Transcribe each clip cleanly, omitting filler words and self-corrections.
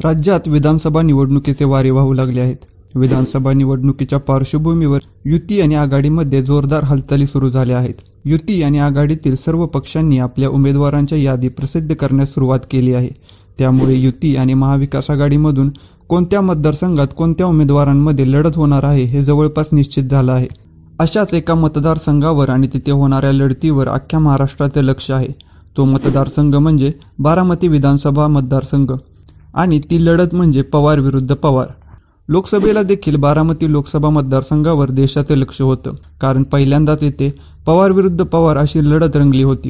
राज्यात विधानसभा निवडणुकीचे वारे वाहू लागले आहेत. विधानसभा निवडणुकीच्या पार्श्वभूमीवर युती आणि आघाडीमध्ये जोरदार हालचाली सुरू झाल्या आहेत. युती आणि आघाडीतील सर्व पक्षांनी आपल्या उमेदवारांच्या यादी प्रसिद्ध करण्यास सुरुवात केली आहे. त्यामुळे युती आणि महाविकास आघाडीमधून कोणत्या मतदारसंघात कोणत्या उमेदवारांमध्ये लढत होणार आहे हे जवळपास निश्चित झालं आहे. अशाच एका मतदारसंघावर आणि तिथे होणाऱ्या लढतीवर अख्ख्या महाराष्ट्राचे लक्ष आहे. तो मतदारसंघ म्हणजे बारामती विधानसभा मतदारसंघ आणि ती लढत म्हणजे पवार विरुद्ध पवार. लोकसभेला देखील बारामती लोकसभा मतदारसंघावर देशाचे लक्ष होतं, कारण पहिल्यांदाच येथे पवार विरुद्ध पवार अशी लढत रंगली होती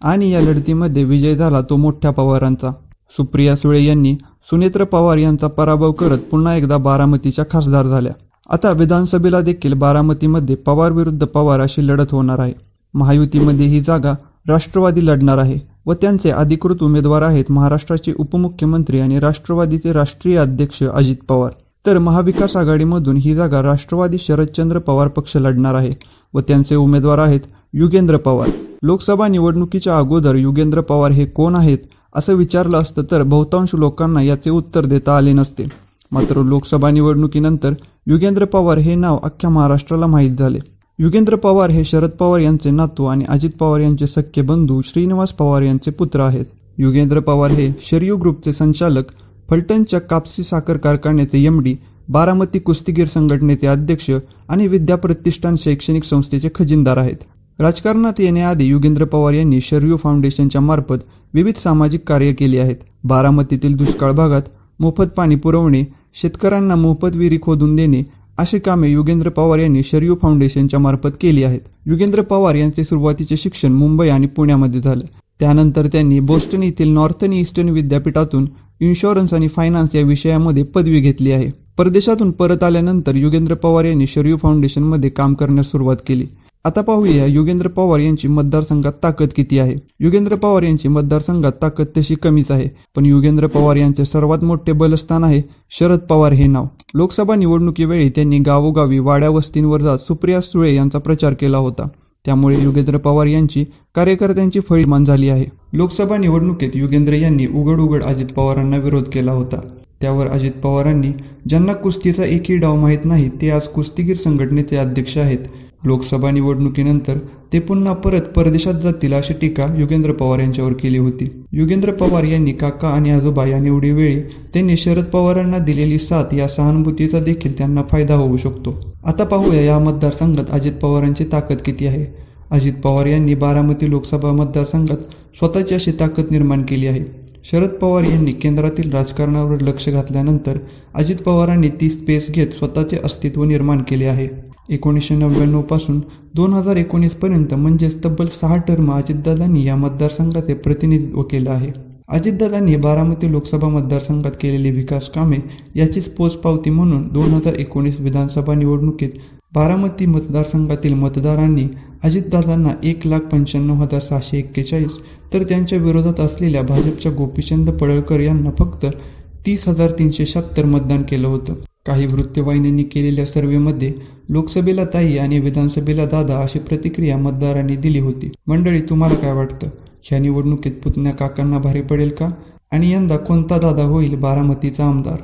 आणि या लढतीमध्ये विजय झाला तो मोठ्या पवारांचा. सुप्रिया सुळे यांनी सुनेत्र पवार यांचा पराभव करत पुन्हा एकदा बारामतीच्या खासदार झाल्या. आता विधानसभेला देखील बारामतीमध्ये पवार विरुद्ध पवार अशी लढत होणार आहे. महायुतीमध्ये ही जागा राष्ट्रवादी लढणार आहे व त्यांचे अधिकृत उमेदवार आहेत महाराष्ट्राचे उपमुख्यमंत्री आणि राष्ट्रवादीचे राष्ट्रीय अध्यक्ष अजित पवार. तर महाविकास आघाडीमधून ही जागा राष्ट्रवादी शरदचंद्र पवार पक्ष लढणार आहे व त्यांचे उमेदवार आहेत युगेंद्र पवार. लोकसभा निवडणुकीच्या अगोदर युगेंद्र पवार हे कोण आहेत असं विचारलं असतं तर बहुतांश लोकांना याचे उत्तर देता आले नसते. मात्र लोकसभा निवडणुकीनंतर युगेंद्र पवार हे नाव अख्ख्या महाराष्ट्राला माहीत झाले. युगेंद्र पवार हे शरद पवार यांचे नातू आणि अजित पवार यांचे सख्खे बंधू श्रीनिवास पवार यांचे पुत्र आहेत. युगेंद्र पवार हे शरयू ग्रुपचे संचालक, फलटणच्या कापसी साखर कारखान्याचे एमडी, बारामती कुस्तीगीर संघटनेचे अध्यक्ष आणि विद्या प्रतिष्ठान शैक्षणिक संस्थेचे खजिनदार आहेत. राजकारणात येण्याआधी युगेंद्र पवार यांनी शरयू फाउंडेशनच्या मार्फत विविध सामाजिक कार्य केली आहेत. बारामतीतील दुष्काळ भागात मोफत पाणी पुरवणे, शेतकऱ्यांना मोफत विहिरी खोदून देणे अशी कामे युगेंद्र पवार यांनी शरयू फाउंडेशनच्या मार्फत केली आहेत. युगेंद्र पवार यांचे सुरुवातीचे शिक्षण मुंबई आणि पुण्यामध्ये झाले. त्यानंतर त्यांनी बोस्टन येथील नॉर्थन ईस्टर्न विद्यापीठातून इन्शुरन्स आणि फायनान्स या विषयामध्ये पदवी घेतली आहे. परदेशातून परत आल्यानंतर युगेंद्र पवार यांनी शरयू फाउंडेशनमध्ये काम करण्यास सुरुवात केली. आता पाहूया युगेंद्र पवार यांची मतदारसंघात ताकद किती आहे. युगेंद्र पवार यांची मतदारसंघात ताकद तशी कमीच आहे, पण युगेंद्र पवार यांचे सर्वात मोठे बलस्थान आहे शरद पवार हे नाव. लोकसभा निवडणुकीवेळी त्यांनी गावोगावी वाड्या वस्तींवर जात सुप्रिया सुळे यांचा प्रचार केला होता. त्यामुळे युगेंद्र पवार यांची कार्यकर्त्यांची फळीमान झाली आहे. लोकसभा निवडणुकीत युगेंद्र यांनी उघड अजित पवारांना विरोध केला होता. त्यावर अजित पवारांनी, ज्यांना कुस्तीचा एकही डाव माहीत नाही ते आज कुस्तीगीर संघटनेचे अध्यक्ष आहेत. लोकसभा निवडणुकीनंतर ते पुन्हा परत परदेशात जातील अशी टीका युगेंद्र पवार यांच्यावर केली होती. युगेंद्र पवार यांनी काका आणि आजोबा या निवडीवेळी त्यांनी शरद पवारांना दिलेली साथ या सहानुभूतीचा देखील त्यांना फायदा होऊ शकतो. आता पाहूया या मतदारसंघात अजित पवारांची ताकद किती आहे. अजित पवार यांनी बारामती लोकसभा मतदारसंघात स्वतःची अशी ताकद निर्माण केली आहे. शरद पवार यांनी केंद्रातील राजकारणावर लक्ष घातल्यानंतर अजित पवारांनी ती स्पेस घेत स्वतःचे अस्तित्व निर्माण केले आहे. 1999 पासून 2019 पर्यंत म्हणजेच तब्बल 6 टर्म अजितदादांनी या मतदारसंघाचे प्रतिनिधित्व केलं आहे. अजितदादांनी बारामती लोकसभा मतदारसंघात केलेली विकास कामे याचीच पोचपावती म्हणून 2019 विधानसभा निवडणुकीत बारामती मतदारसंघातील मतदारांनी अजितदादांना 1,95,641 तर त्यांच्या विरोधात असलेल्या भाजपच्या गोपीचंद पडळकर यांना फक्त 30,376 मतदान केलं होतं. काही वृत्तवाहिन्यांनी केलेल्या सर्व्हेमध्ये लोकसभेला ताई आणि विधानसभेला दादा अशी प्रतिक्रिया मतदारांनी दिली होती. मंडळी, तुम्हाला काय वाटतं? ह्या निवडणुकीत पुतण्या काकांना भारी पडेल का? आणि यंदा कोणता दादा होईल बारामतीचा आमदार?